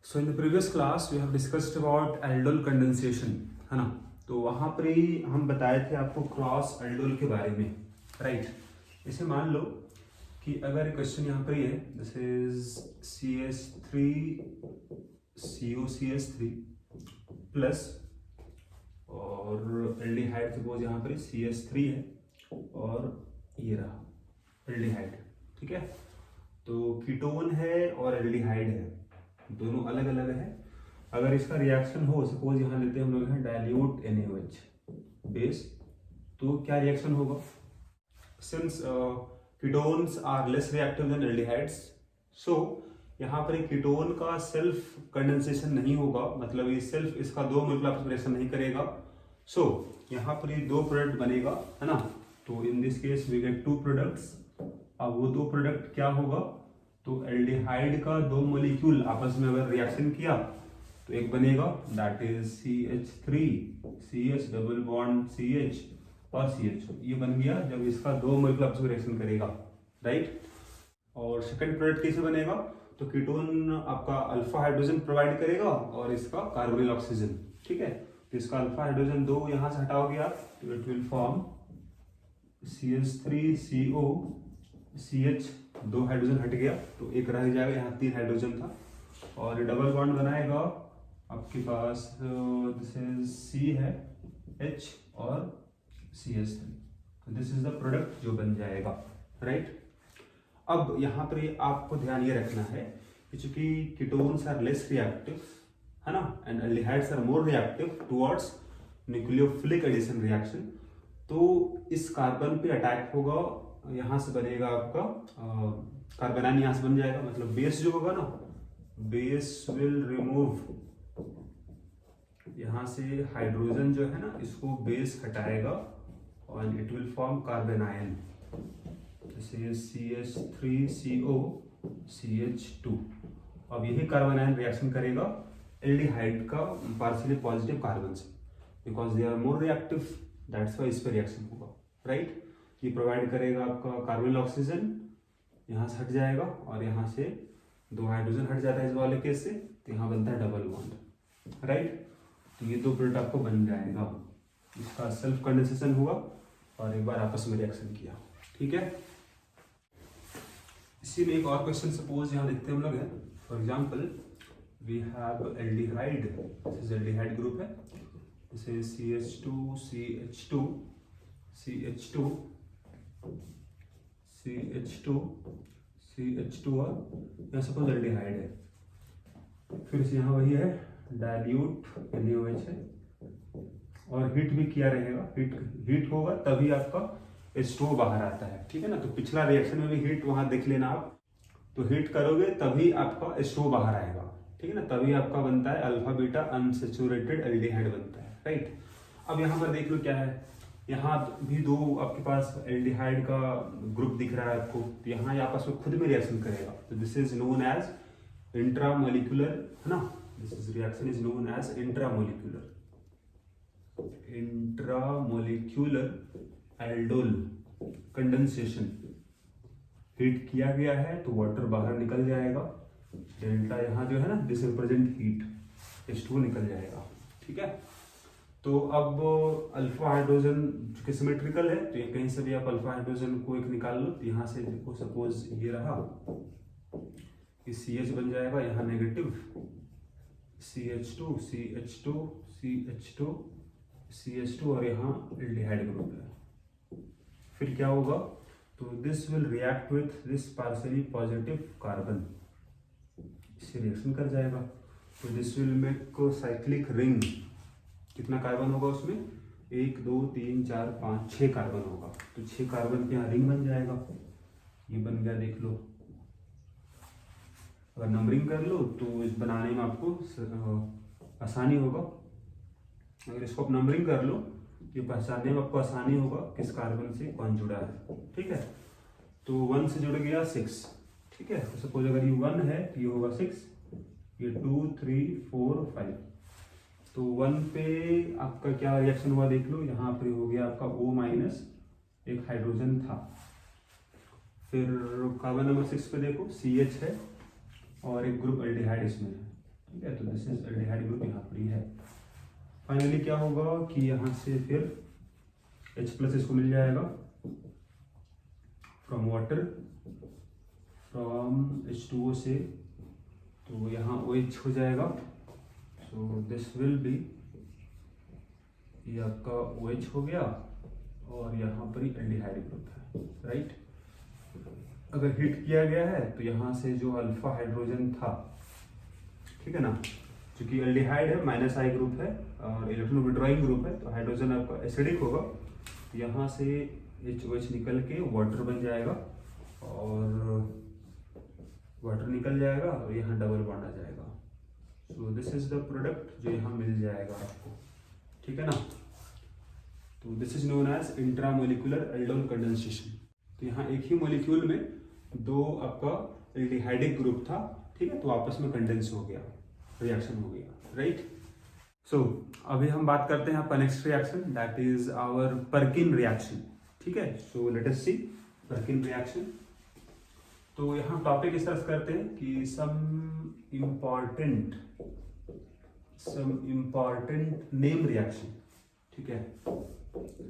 So in the previous class we have discussed about aldol condensation, है ना। तो वहाँ पर ही हम बताए थे आपको क्रॉस एल्डोल के बारे में, राइट। इसे मान लो कि अगर क्वेश्चन यहाँ पर ही है, दिस इज CH3COCH3 प्लस और एल्डिहाइड, सपोज यहाँ पर CH3 है और ये रहा एल्डिहाइड, ठीक है। तो कीटोन है और एल्डिहाइड है, दोनों अलग अलग है। अगर इसका रिएक्शन हो, सपोज यहाँ लेते हैं हम लोग हैं डाइल्यूट NaOH बेस, तो क्या रिएक्शन होगा? Since ketones are less reactive than aldehydes, so यहाँ पर कीटोन का सेल्फ कंडेंसेशन नहीं होगा, मतलब ये सेल्फ इसका दो मॉलिक्यूल आपस में रिएक्शन नहीं करेगा। सो यहाँ पर ये दो प्रोडक्ट बनेगा, है ना। तो in this case we get two products. अब वो दो प्रोडक्ट क्या होगा? तो एल्डिहाइड का दो मॉलिक्यूल आपस में अगर रिएक्शन किया तो एक बनेगा, that is CH3 CH double bond CH और CH, ये बन गया जब इसका दो मॉलिक्यूल आपस में रिएक्शन करेगा, राइट। और सेकंड प्रोडक्ट कैसे बनेगा? तो कीटोन आपका अल्फा हाइड्रोजन प्रोवाइड करेगा और इसका कार्बोनिल ऑक्सीजन, ठीक है। तो इसका अल्फा हाइड्रोजन दो यहां से हटाओगे आप, तो it will form CH3CO CH, दो हाइड्रोजन हट गया तो एक रह जाएगा, यहाँ तीन हाइड्रोजन था। और डबल बॉन्ड बनाएगा आपके पास, दिस इज C है H और CH3, तो दिस इज द प्रोडक्ट जो बन जाएगा, राइट। अब यहाँ पर आपको ध्यान ये रखना है कि चूंकि कीटोन्स आर लेस रिएक्टिव, है ना, and aldehydes are more reactive towards nucleophilic addition reaction, तो इस कार्बन पे अटैक होगा, यहाँ से बनेगा आपका कार्बनाइन, यहाँ से बन जाएगा, मतलब बेस जो होगा ना, बेस विल रिमूव यहाँ से हाइड्रोजन जो है ना, इसको बेस हटाएगा और इट विल फॉर्म कार्बनाइन, जैसे CH3CO CH2। अब यही कार्बनाइन रिएक्शन करेगा एल्डिहाइड का पार्शियली पॉजिटिव कार्बन से, because they are more reactive, that's why इस पर रिएक्शन होगा, राइट। ये प्रोवाइड करेगा आपका कार्बोनिल ऑक्सीजन, यहाँ से हट जाएगा और यहाँ से दो हाइड्रोजन हट जाता है इस वाले केस से, तो यहाँ बनता है डबल बॉन्ड, राइट। तो ये दो प्रोडक्ट आपको बन जाएगा, इसका सेल्फ कंडेंसेशन हुआ और एक बार आपस में रिएक्शन किया, ठीक है। इसी में एक और क्वेश्चन सपोज यहाँ लिखते हैं हम लोग है, for example we have aldehyde, this is aldehyde group है, this is CH2 CH2 CH2 CH2 CH2 और यहाँ सपोज एल्डिहाइड है, फिर से यहाँ वही है डाइल्यूट NaOH है और हीट भी किया रहेगा, हीट होगा तभी आपका H2O बाहर आता है, ठीक है ना। तो पिछला रिएक्शन में भी हीट वहां देख लेना आप, तो हीट करोगे तभी आपका H2O बाहर आएगा, ठीक है ना, तभी आपका बनता है अल्फा बीटा अनसेचुरेटेड एल्डिहाइड बनता है, राइट। अब यहाँ पर देख लो क्या है, यहाँ भी दो आपके पास एल्डिहाइड का ग्रुप दिख रहा है आपको, तो यहाँ ये आपस में खुद में रिएक्शन करेगा, तो this is known as intramolecular, है ना, this is reaction is known as intramolecular aldol condensation. Heat किया गया है तो वाटर बाहर निकल जाएगा, डेल्टा यहाँ जो है ना, दिस रिप्रेजेंट हीट, H2O निकल जाएगा, ठीक है। तो अब अल्फा हाइड्रोजन चूंकि सिमेट्रिकल है, तो ये कहीं से भी आप अल्फा हाइड्रोजन को एक निकाल लो, तो यहाँ से देखो सपोज ये रहा, कि CH बन जाएगा यहाँ negative, CH2 CH2 CH2 CH2 और यहाँ एल्डिहाइड ग्रुप है। फिर क्या होगा? तो this will react with this partially positive carbon, इससे रिएक्शन कर जाएगा, तो this will make cyclic ring. कितना कार्बन होगा उसमें? 1 2 3 4 5 6 कार्बन होगा, तो 6 कार्बन के यहाँ रिंग बन जाएगा, ये बन गया, देख लो। अगर नंबरिंग कर लो तो इस बनाने में आपको आसानी होगा, अगर इसको आप नंबरिंग कर लो ये पहचानने में आपको आसानी होगा किस कार्बन से कौन जुड़ा है, ठीक है। तो 1 से जुड़ गया 6, ठीक है। तो सपोज अगर ये 1 है तो ये होगा 6, ये 2 3 4 5, तो 1 पे आपका क्या रिएक्शन हुआ देख लो, यहाँ पे हो गया आपका O-, एक हाइड्रोजन था। फिर कार्बन नंबर 6 पे देखो CH है और एक ग्रुप एल्डिहाइड इसमें है, ठीक है, तो दिस इज एल्डिहाइड ग्रुप यहाँ पर ही है। फाइनली क्या होगा कि यहाँ से फिर H+ इसको मिल जाएगा फ्रॉम वाटर, फ्रॉम H2O से, तो यहाँ OH हो जाएगा। सो दिस विल बी, ये आपका OH हो गया और यहाँ पर ही एल्डिहाइड ग्रुप है, राइट। अगर हीट किया गया है तो यहाँ से जो अल्फा हाइड्रोजन था, ठीक है ना, क्योंकि एल्डिहाइड है, -I ग्रुप है और इलेक्ट्रॉन विड्रॉइंग ग्रुप है, तो हाइड्रोजन आपका एसिडिक होगा, तो यहाँ से HOH निकल के वाटर बन जाएगा और वाटर निकल जाएगा और यहाँ डबल बॉन्ड आ जाएगा। So this is the product जो यहाँ मिल जाएगा आपको, ठीक है ना। तो this is known as intramolecular aldol condensation. तो यहाँ एक ही मॉलिक्यूल में दो आपका एल्डिहाइडिक ग्रुप था, ठीक है, तो आपस में कंडेंस हो गया, रिएक्शन हो गया, राइट। सो अभी हम बात करते हैं आपका next reaction, that is our Perkin reaction, ठीक है। So let us see Perkin reaction. तो यहाँ टॉपिक इस तरह से करते हैं कि सम इम्पॉर्टेंट नेम रिएक्शन, ठीक है,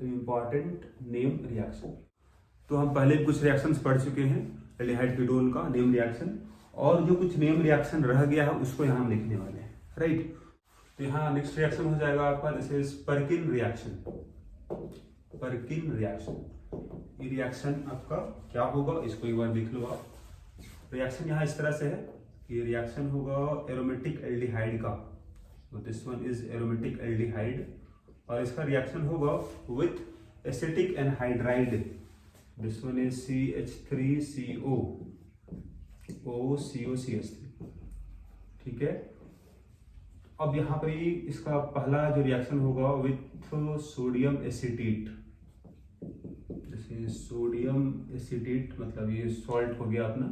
इम्पॉर्टेंट नेम रिएक्शन। तो हम पहले कुछ रिएक्शंस पढ़ चुके हैं एल्डिहाइड कीटोन का नेम रिएक्शन, और जो कुछ नेम रिएक्शन रह गया है उसको यहाँ हम लिखने वाले हैं, राइट। तो यहाँ नेक्स्ट रिएक्शन हो जाएगा आपका, this is Perkin reaction. Perkin reaction, ये रिएक्शन आपका क्या होगा, इसको एक बार लिख लो आप। रिएक्शन यहाँ इस तरह से है कि रिएक्शन होगा एरोमेटिक एल्डिहाइड का, तो this one is aromatic aldehyde, और इसका रिएक्शन होगा with acetic anhydride, this one is CH3CO OCOCH3, ठीक है। अब यहाँ पर ही इसका पहला जो रिएक्शन होगा विथ सोडियम एसिटेट, जैसे सोडियम एसिटेट मतलब ये सॉल्ट हो गया अपना।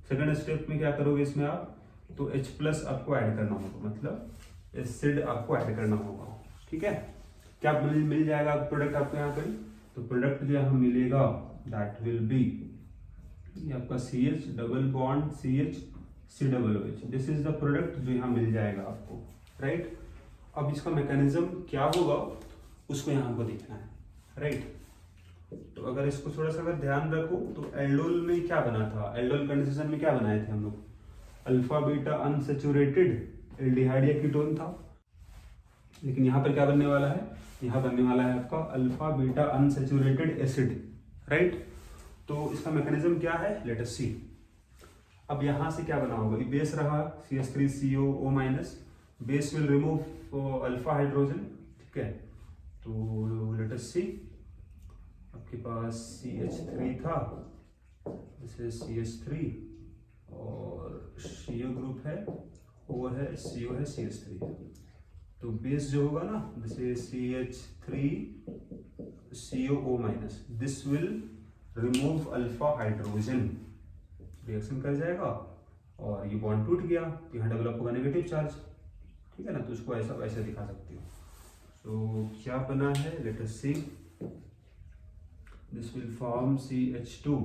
सेकंड स्टेप में क्या करोगे इसमें आप, तो H+ आपको ऐड करना होगा, मतलब एसिड आपको ऐड करना होगा, ठीक है। क्या मिल जाएगा प्रोडक्ट आपको यहाँ पर, तो प्रोडक्ट जो यहाँ मिलेगा दैट विल बी आपका CH double bond CH COOH, this is the product जो यहाँ मिल जाएगा आपको, राइट। अब इसका मैकेनिज्म क्या होगा उसको यहाँ हमको देखना है, राइट। तो अगर इसको थोड़ा सा अगर ध्यान रखो तो एल्डोल में क्या बना था, एल्डोल कंडेंसेशन में क्या बनाए थे हम लोग, अल्फा बीटा अनसैचुरेटेड एल्डिहाइड या कीटोन था। लेकिन यहाँ पर क्या बनने वाला है, यहाँ बनने वाला है आपका alpha beta unsaturated acid, right. तो इसका मैकेनिज्म क्या है, लेट अस सी। अब यहाँ से क्या बना होगा, ये बेस रहा CH3CO-, base will remove alpha hydrogen, ठीक है। तो लेट अस सी, आपके पास CH3 था, जैसे CH3 और CO ग्रुप है, O है, CO है, CH3 है। तो बेस जो होगा ना, जैसे CH3CO-, this will remove alpha hydrogen, reaction कर जाएगा और ये बॉन्ड टूट गया, यहाँ डेवलप होगा नेगेटिव चार्ज, ठीक है ना। तो उसको ऐसा वैसे दिखा सकते हो। तो क्या बना है, let us see, this will form CH2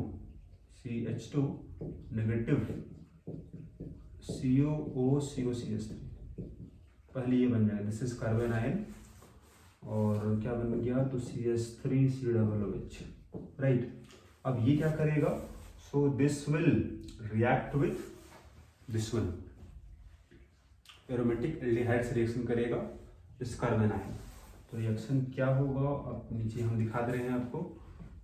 negative COOCH3, पहले ये बन जाएगा, दिस इज कार्बन आयन, और क्या बन गया, तो CH3COOH, राइट। अब ये क्या करेगा, so this will react with this one, aromatic aldehyde से रिएक्शन करेगा इस कार्बन आयन। तो रिएक्शन क्या होगा, अब नीचे हम दिखा दे रहे हैं आपको।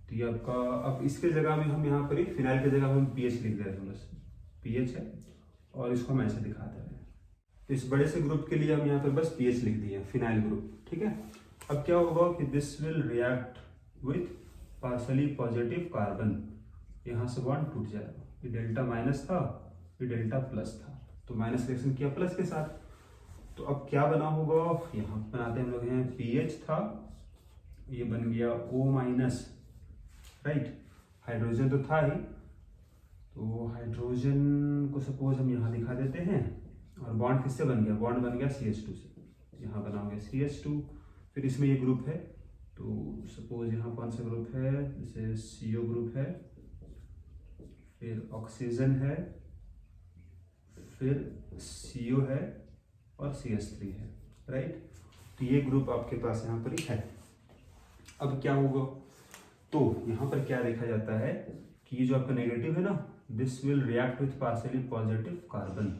तो ये आपका, अब इसके जगह में हम यहाँ पर ही फिनाइल के जगह में हम pH लिख दे रहे हैं, बस pH है, और इसको हम ऐसे दिखा दे रहे हैं। तो इस बड़े से ग्रुप के लिए हम यहाँ पर बस pH लिख दिए, फिनाइल ग्रुप, ठीक है। अब क्या होगा कि this will react with partially positive carbon, यहाँ से बॉन्ड टूट जाएगा, ये डेल्टा माइनस था, ये डेल्टा प्लस था, तो माइनस रिएक्शन किया प्लस के साथ। तो अब क्या बना होगा, यहाँ बनाते हैं हम लोग हैं, pH था, ये बन गया O-, राइट। हाइड्रोजन तो था ही, तो हाइड्रोजन को सपोज हम यहाँ दिखा देते हैं, और बॉन्ड किससे बन गया, बॉन्ड बन गया CH2 से, यहाँ बना हो गया CH2, फिर इसमें ये ग्रुप है, तो सपोज यहाँ कौन सा ग्रुप है, जैसे CO ग्रुप है, फिर ऑक्सीजन है, फिर CO है, और CH3 है, राइट। तो ये ग्रुप आपके पास यहाँ पर ही है। अब क्या होगा, तो यहाँ पर क्या देखा जाता है कि ये जो आपका नेगेटिव है ना, this will react with partially positive carbon,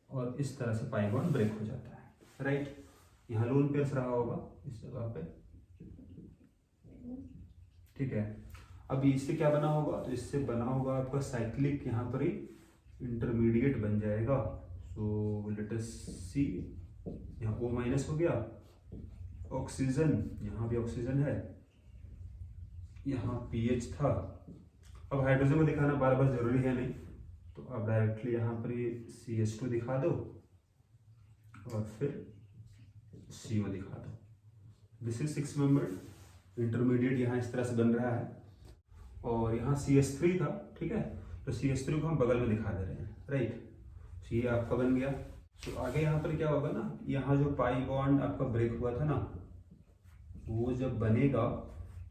और इस तरह से पाई बॉन्ड ब्रेक हो जाता है, राइट। यहाँ लोन पेयर्स रहा होगा इस जगह पे, ठीक है। अब इससे क्या बना होगा, तो इससे बना होगा आपका साइक्लिक यहाँ पर ही इंटरमीडिएट बन जाएगा। सो लेट अस सी, यहाँ O माइनस हो गया, ऑक्सीजन, यहाँ भी ऑक्सीजन है, यहाँ पीएच था। अब हाइड्रोजन को दिखाना बार बार जरूरी है नहीं, तो अब डायरेक्टली यहाँ पर ये CH2 दिखा दो और फिर CO दिखा दो। दिस इज 6 मेंबर्ड इंटरमीडिएट यहाँ इस तरह से बन रहा है, और यहाँ CH3 था, ठीक है। तो CH3 को हम बगल में दिखा दे रहे हैं, राइट। तो ये आपका बन गया। तो आगे यहाँ पर क्या होगा ना, यहाँ जो पाई बॉन्ड आपका ब्रेक हुआ था ना, वो जब बनेगा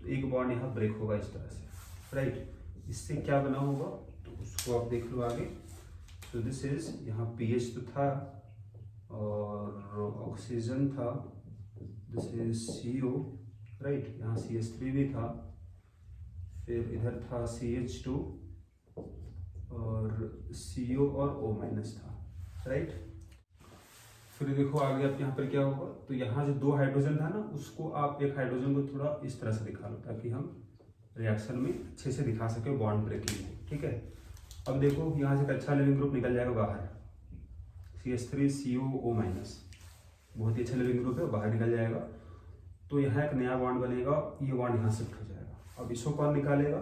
तो एक बॉन्ड यहाँ ब्रेक होगा इस तरह से, राइट। इससे क्या बना होगा, तो उसको आप देख लो आगे। तो दिस इज, यहाँ पीएच तो था और ऑक्सीजन था, दिस इज CO, राइट। यहाँ CH3 भी था, फिर इधर था CH2 और CO और O माइनस था, राइट। फिर देखो आगे आप यहाँ पर क्या होगा, तो यहाँ जो 2 हाइड्रोजन था ना, उसको आप एक हाइड्रोजन को थोड़ा इस तरह से दिखा लो ताकि हम रिएक्शन में अच्छे से दिखा सके बॉन्ड ब्रेकिंग में, ठीक है। अब देखो यहाँ से एक अच्छा लिविंग ग्रुप निकल जाएगा बाहर, CH3 CO O माइनस, बहुत ही अच्छा लिविंग ग्रुप है, बाहर निकल जाएगा। तो यहाँ एक नया बॉन्ड बनेगा, ये बॉन्ड यहाँ शिफ्ट हो जाएगा। अब इसको कौन निकालेगा,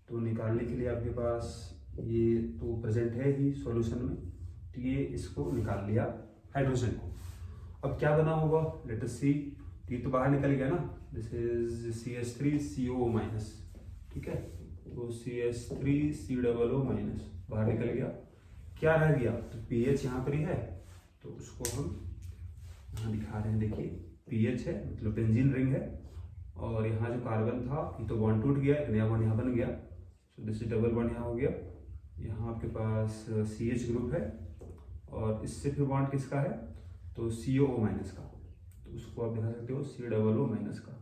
तो निकालने के लिए आपके पास ये तो प्रेजेंट है ही सॉल्यूशन में, तो ये इसको निकाल लिया हाइड्रोजन को। अब क्या बना होगा, लेट अस सी, ये तो बाहर निकल गया ना, this is CH3 CO minus, ठीक है। तो CH3 COO माइनस बाहर निकल गया, क्या रह गया, तो पीएच यहाँ पर ही है, तो उसको हम यहाँ दिखा रहे हैं, देखिए पीएच है मतलब बेंजीन रिंग है, और यहाँ जो कार्बन था ये तो बॉन्ड टूट गया, एक नया बॉन्ड यहाँ बन गया, सो दिस इज डबल बॉन्ड यहाँ हो गया। यहाँ आपके पास CH ग्रुप है, और इससे फिर बॉन्ड किसका है, तो COO माइनस का, तो उसको आप दिखा सकते हो COO माइनस का।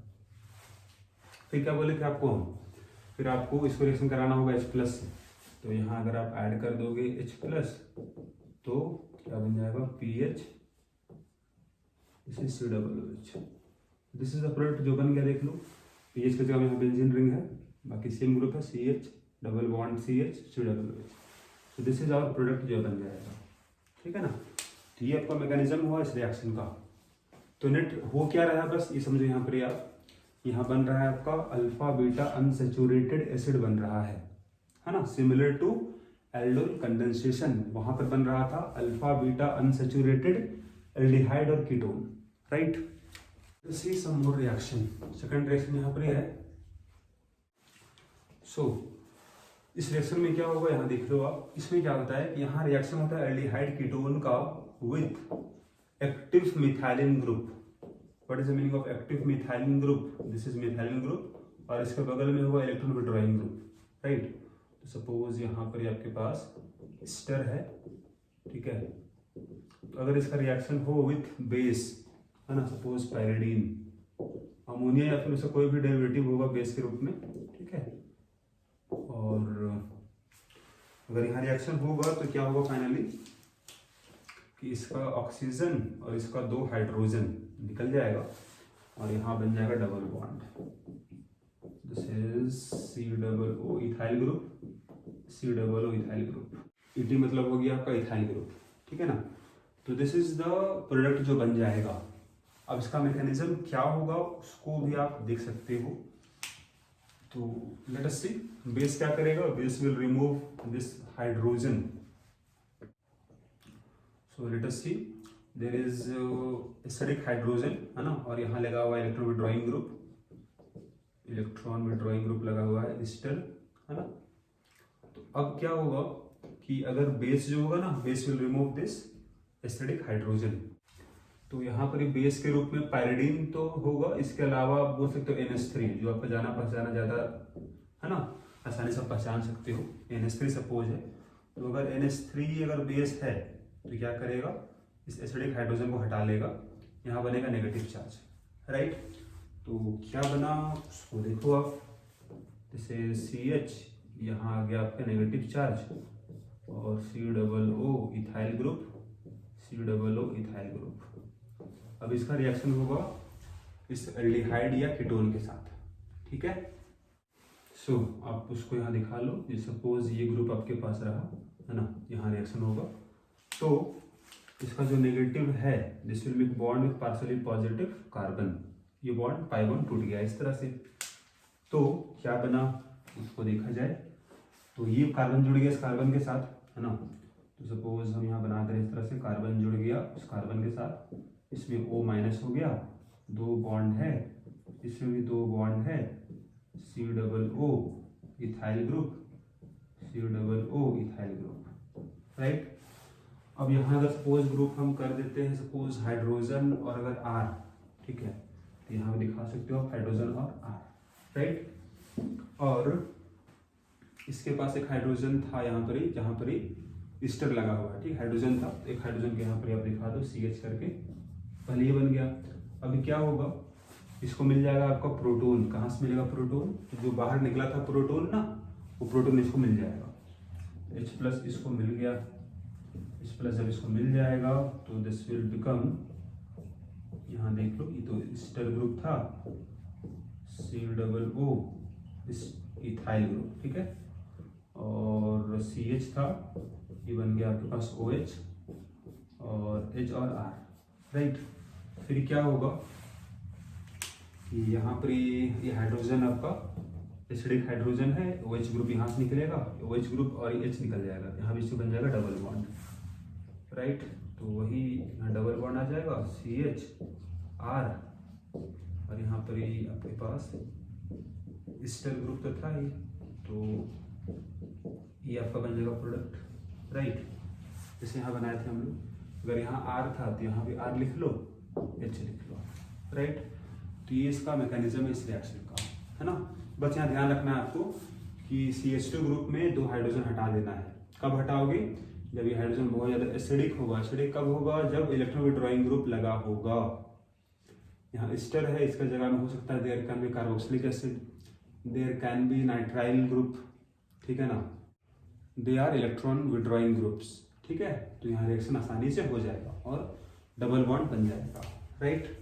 फिर क्या बोले थे आपको हम, फिर आपको इसको रिएक्शन कराना होगा H प्लस से, तो यहाँ अगर आप ऐड कर दोगे H प्लस तो क्या बन जाएगा, PH, this is COOH, this is the product जो बन गया, देख लो। पीएच की जगह में बेंजीन रिंग है, बाकी सेम ग्रुप है, CH double bond CH COOH, तो दिस इज आवर प्रोडक्ट जो बन जाएगा, ठीक है ना। तो ये आपका मैकेनिज्म हुआ इस रिएक्शन का। तो नेट हो क्या रहा है, बस ये समझो यहाँ पर आप, यहाँ बन रहा है आपका अल्फा बीटा अनसैचुरेटेड एसिड बन रहा है ना, सिमिलर टू एल्डोल कंडेंसेशन। वहां पर बन रहा था अल्फा बीटा अनसैचुरेटेड एल्डिहाइड और कीटोन, राइट। सी सम मोर रिएक्शन, सेकंड रिएक्शन यहाँ पर है। सो इस रिएक्शन में क्या होगा, यहाँ देख लो आप, इसमें क्या होता है कि यहाँ रिएक्शन होता है एल्डिहाइड कीटोन का with active methylene group. What is the meaning of active methylene group, this is methylene group, और इसके बगल में होगा इलेक्ट्रॉन विड्रॉइंग ग्रुप, राइट। तो सपोज यहाँ पर आपके पास एस्टर है, ठीक है। तो अगर इसका रिएक्शन हो विथ बेस, है ना, सपोज पायरिडीन, अमोनिया या फिर उसका कोई भी डेरिवेटिव होगा बेस के रूप में, ठीक है। और अगर यहाँ रिएक्शन होगा तो क्या होगा फाइनली, कि इसका ऑक्सीजन और इसका 2 हाइड्रोजन निकल जाएगा, और यहाँ बन जाएगा double bond, this is COO ethyl group, COO ethyl group, ET मतलब हो गया आपका इथाइल ग्रुप, ठीक है ना। तो दिस इज द प्रोडक्ट जो बन जाएगा। अब इसका मैकेनिज्म क्या होगा उसको भी आप देख सकते हो। तो लेट अस सी, बेस क्या करेगा, base will remove this hydrogen. So let us see, there is acidic hydrogen, है ना, और यहाँ लगा हुआ है electron withdrawing group, electron withdrawing group लगा हुआ है एस्टर, है ना। तो अब क्या होगा कि अगर बेस जो होगा ना, base will remove this acidic hydrogen. तो यहाँ पर बेस के रूप में पायरिडीन तो होगा, इसके अलावा आप बोल सकते हो NH3, जो आपका जाना पहचाना ज़्यादा है ना, आसानी से पहचान सकते हो, NH3 सपोज है। तो अगर NH3 अगर बेस है तो क्या करेगा, इस एसिडिक हाइड्रोजन को हटा लेगा, यहाँ बनेगा नेगेटिव चार्ज, राइट। तो क्या बना उसको देखो आप, जैसे CH यहाँ आ गया आपका नेगेटिव चार्ज और COO ethyl group, COO ethyl group. अब इसका रिएक्शन होगा इस एल्डिहाइड या कीटोन के साथ, ठीक है। सो आप उसको यहाँ दिखा लो, ये सपोज ये ग्रुप आपके पास रहा है ना, यहाँ रिएक्शन होगा तो इसका जो नेगेटिव है this will make bond with partially positive carbon, ये बॉन्ड पाई बॉन्ड टूट गया इस तरह से। तो क्या बना उसको देखा जाए, तो ये कार्बन जुड़ गया इस कार्बन के साथ, है ना। तो सपोज हम यहाँ बना करें इस तरह से, कार्बन जुड़ गया इस कार्बन के साथ, इसमें O माइनस हो गया, 2 बॉन्ड है, इसमें भी 2 बॉन्ड है, COO ethyl group, COO ethyl group, right. अब यहाँ अगर सपोज ग्रुप हम कर देते हैं सपोज हाइड्रोजन और अगर R, ठीक है, तो यहाँ पे दिखा सकते हो आप हाइड्रोजन और R, राइट। और इसके पास एक हाइड्रोजन था यहाँ पर ही, जहाँ पर ही स्टर लगा हुआ है, ठीक, हाइड्रोजन था, एक हाइड्रोजन के यहाँ पर आप दिखा दो CH करके, पहले ये बन गया। अभी क्या होगा, इसको मिल जाएगा आपका प्रोटोन, कहाँ से मिलेगा प्रोटोन, तो जो बाहर निकला था प्रोटोन ना, वो प्रोटोन इसको मिल जाएगा, H+ इसको मिल गया, H+ जब इसको मिल जाएगा तो दिस विल बिकम, यहाँ देख लो ये तो स्टर ग्रुप था, COO इथाइल ग्रुप, ठीक है, और CH था, ये बन गया आपके पास OH और H और R, राइट। फिर क्या होगा कि यहाँ पर ये हाइड्रोजन आपका एसिडिक हाइड्रोजन है, OH ग्रुप यहाँ से निकलेगा, OH ग्रुप और H निकल जाएगा, यहाँ भी इससे बन जाएगा डबल बॉन्ड, राइट। तो वही यहाँ डबल बॉन्ड आ जाएगा, CH R और यहाँ पर ही आपके पास स्टर ग्रुप तो था ही, तो ये आपका बन जाएगा प्रोडक्ट, राइट। जैसे यहाँ बनाए थे हम लोग, अगर यहाँ R था तो यहाँ भी R लिख लो, H लिख लो, राइट। तो ये इसका मैकेनिज्म है इस रिएक्शन का, है ना। बस यहाँ ध्यान रखना है आपको कि CH2 ग्रुप में 2 हाइड्रोजन हटा देना है। कब हटाओगे, जब ये हाइड्रोजन बहुत ज़्यादा एसिडिक होगा। एसिडिक कब होगा, जब इलेक्ट्रॉन विड्रॉइंग ग्रुप लगा होगा। यहाँ स्टर है, इसका जगह में हो सकता है there can be carboxylic acid, there can be nitrile group, ठीक है ना, they are electron withdrawing groups, ठीक है। तो यहाँ रिएक्शन आसानी से हो जाएगा और डबल बॉन्ड बन जाएगा, राइट।